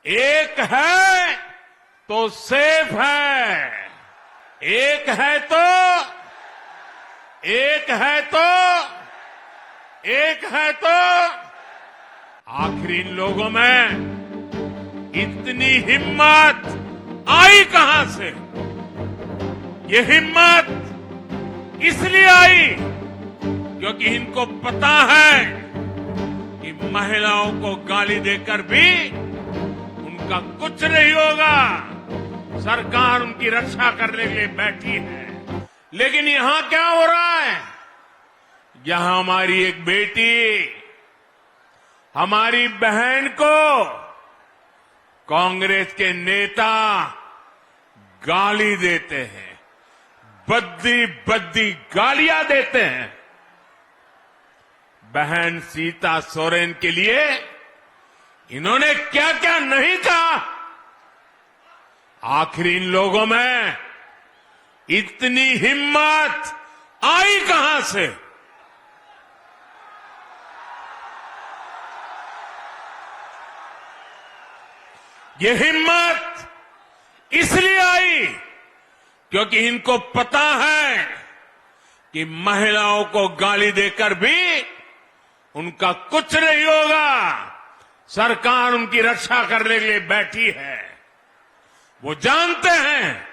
एक है तो सेफ है, एक है तो आखिर इन लोगों में इतनी हिम्मत आई कहां से? ये हिम्मत इसलिए आई क्योंकि इनको पता है कि महिलाओं को गाली देकर भी उनका कुछ नहीं होगा। सरकार उनकी रक्षा करने के लिए बैठी है। लेकिन यहां क्या हो रहा है? यहां हमारी एक बेटी, हमारी बहन को कांग्रेस के नेता गाली देते हैं, बद्दी बद्दी गालियां देते हैं। बहन सीता सोरेन के लिए इन्होंने क्या क्या नहीं कहा। आखिर इन लोगों में इतनी हिम्मत आई कहां से? ये हिम्मत इसलिए आई क्योंकि इनको पता है कि महिलाओं को गाली देकर भी उनका कुछ नहीं होगा। सरकार उनकी रक्षा करने के लिए बैठी है। वो जानते हैं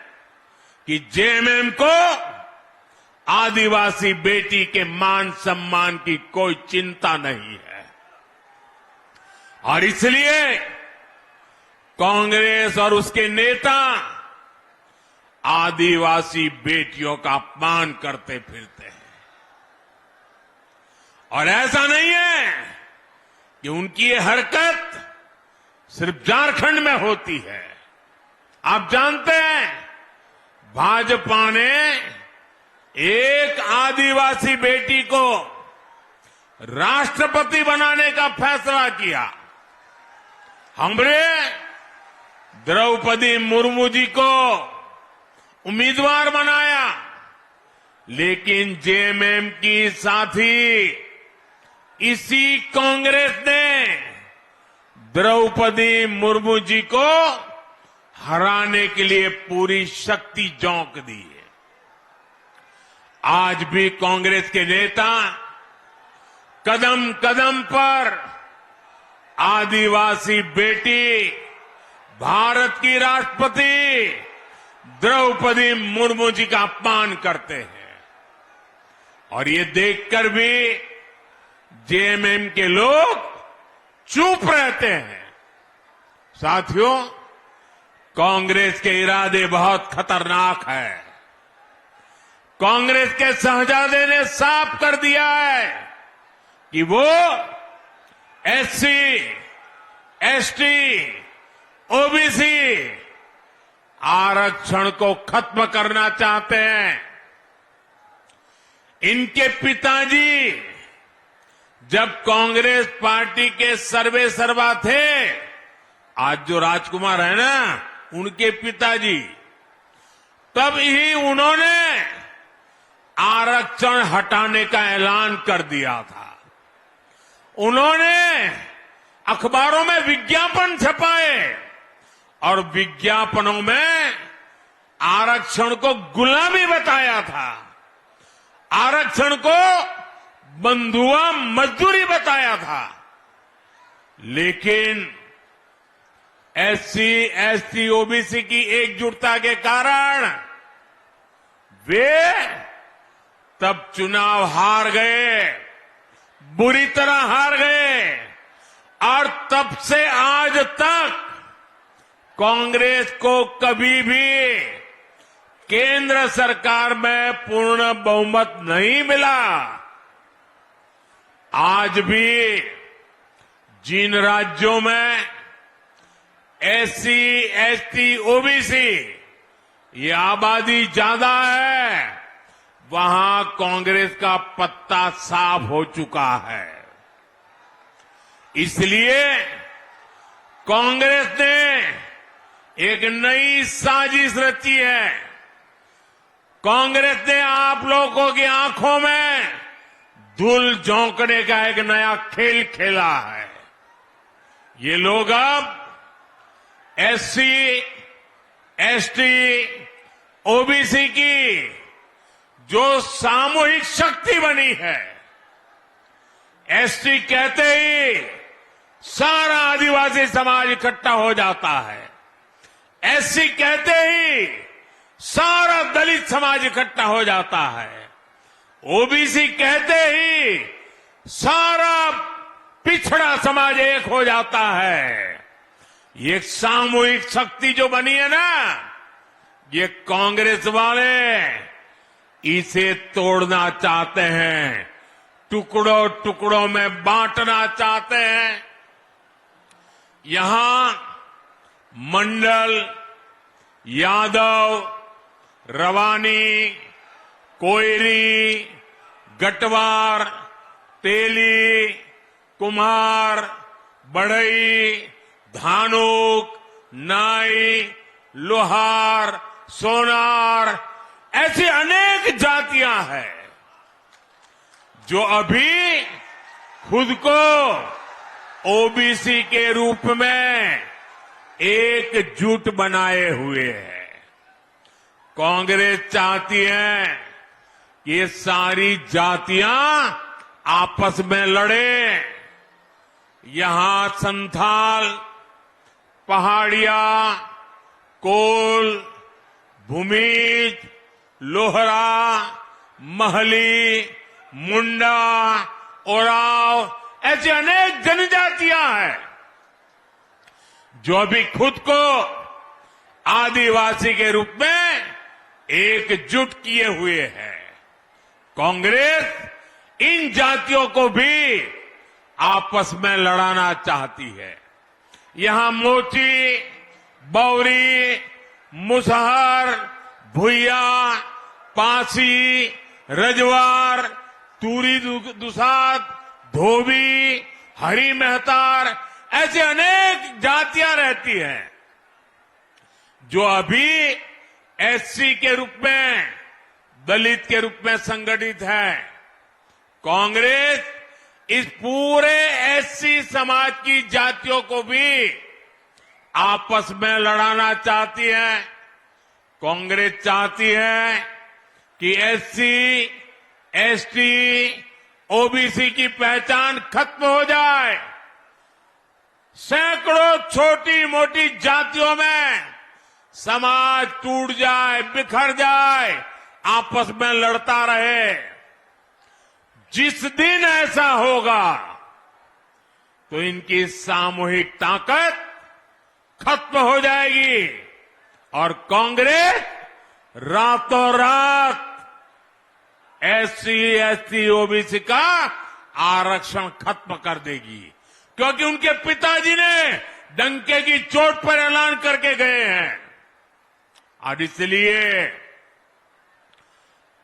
कि जेएमएम को आदिवासी बेटी के मान सम्मान की कोई चिंता नहीं है और इसलिए कांग्रेस और उसके नेता आदिवासी बेटियों का अपमान करते फिरते हैं। और ऐसा नहीं है कि उनकी ये हरकत सिर्फ झारखंड में होती है। आप जानते हैं भाजपा ने एक आदिवासी बेटी को राष्ट्रपति बनाने का फैसला किया। हमने द्रौपदी मुर्मू जी को उम्मीदवार बनाया, लेकिन जेएमएम की साथी इसी कांग्रेस ने द्रौपदी मुर्मू जी को हराने के लिए पूरी शक्ति झोंक दी है। आज भी कांग्रेस के नेता कदम कदम पर आदिवासी बेटी, भारत की राष्ट्रपति द्रौपदी मुर्मू जी का अपमान करते हैं और ये देखकर भी जेएमएम के लोग चुप रहते हैं। साथियों, कांग्रेस के इरादे बहुत खतरनाक है। कांग्रेस के शहजादे ने साफ कर दिया है कि वो एससी, एसटी, ओबीसी आरक्षण को खत्म करना चाहते हैं। इनके पिताजी जब कांग्रेस पार्टी के सर्वे सर्वा थे, आज जो राजकुमार है ना, उनके पिताजी, तब ही उन्होंने आरक्षण हटाने का ऐलान कर दिया था। उन्होंने अखबारों में विज्ञापन छपाए और विज्ञापनों में आरक्षण को गुलामी बताया था, आरक्षण को बंधुआ मजदूरी बताया था। लेकिन एससी, एसटी, ओबीसी की एकजुटता के कारण वे तब चुनाव हार गए, बुरी तरह हार गए और तब से आज तक कांग्रेस को कभी भी केंद्र सरकार में पूर्ण बहुमत नहीं मिला। आज भी जिन राज्यों में एससी, एसटी, ओबीसी ये आबादी ज्यादा है, वहां कांग्रेस का पत्ता साफ हो चुका है। इसलिए कांग्रेस ने एक नई साजिश रची है। कांग्रेस ने आप लोगों की आंखों में धूल झोंकने का एक नया खेल खेला है। ये लोग अब एससी, एसटी, ओबीसी की जो सामूहिक शक्ति बनी है, एसटी कहते ही सारा आदिवासी समाज इकट्ठा हो जाता है, एससी कहते ही सारा दलित समाज इकट्ठा हो जाता है, ओबीसी कहते ही सारा पिछड़ा समाज एक हो जाता है। ये सामूहिक शक्ति जो बनी है ना, ये कांग्रेस वाले इसे तोड़ना चाहते हैं, टुकड़ों टुकड़ों में बांटना चाहते हैं। यहां मंडल, यादव, रवानी, कोयरी, गटवार, तेली, कुम्हार, बढ़ई, धानुक, नाई, लोहार, सोनार, ऐसी अनेक जातियां हैं जो अभी खुद को ओबीसी के रूप में एकजुट बनाए हुए हैं। कांग्रेस चाहती है कि ये सारी जातियां आपस में लड़े। यहां संथाल, पहाड़िया, कोल, भूमिज, लोहरा, महली, मुंडा, ओराव, ऐसी अनेक जनजातियां हैं जो अभी खुद को आदिवासी के रूप में एकजुट किए हुए हैं। कांग्रेस इन जातियों को भी आपस में लड़ाना चाहती है। यहां मोची, बौरी, मुसहर, भुइया, पासी, रजवार, तूरी दुसात, धोबी, हरी मेहतार, ऐसे अनेक जातियां रहती हैं जो अभी एससी के रूप में, दलित के रूप में संगठित है। कांग्रेस इस पूरे एससी समाज की जातियों को भी आपस में लड़ाना चाहती है। कांग्रेस चाहती है कि एससी, एसटी, ओबीसी की पहचान खत्म हो जाए। सैकड़ों छोटी मोटी जातियों में समाज टूट जाए, बिखर जाए, आपस में लड़ता रहे। जिस दिन ऐसा होगा तो इनकी सामूहिक ताकत खत्म हो जाएगी और कांग्रेस रातों रात एससी, एसटी, ओबीसी का आरक्षण खत्म कर देगी, क्योंकि उनके पिताजी ने डंके की चोट पर ऐलान करके गए हैं। और इसलिए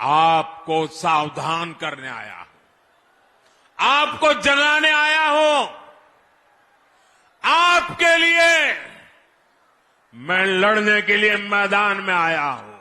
आपको सावधान करने आया हूं, आपको जगाने आया हूं। आपके लिए मैं लड़ने के लिए मैदान में आया हूं।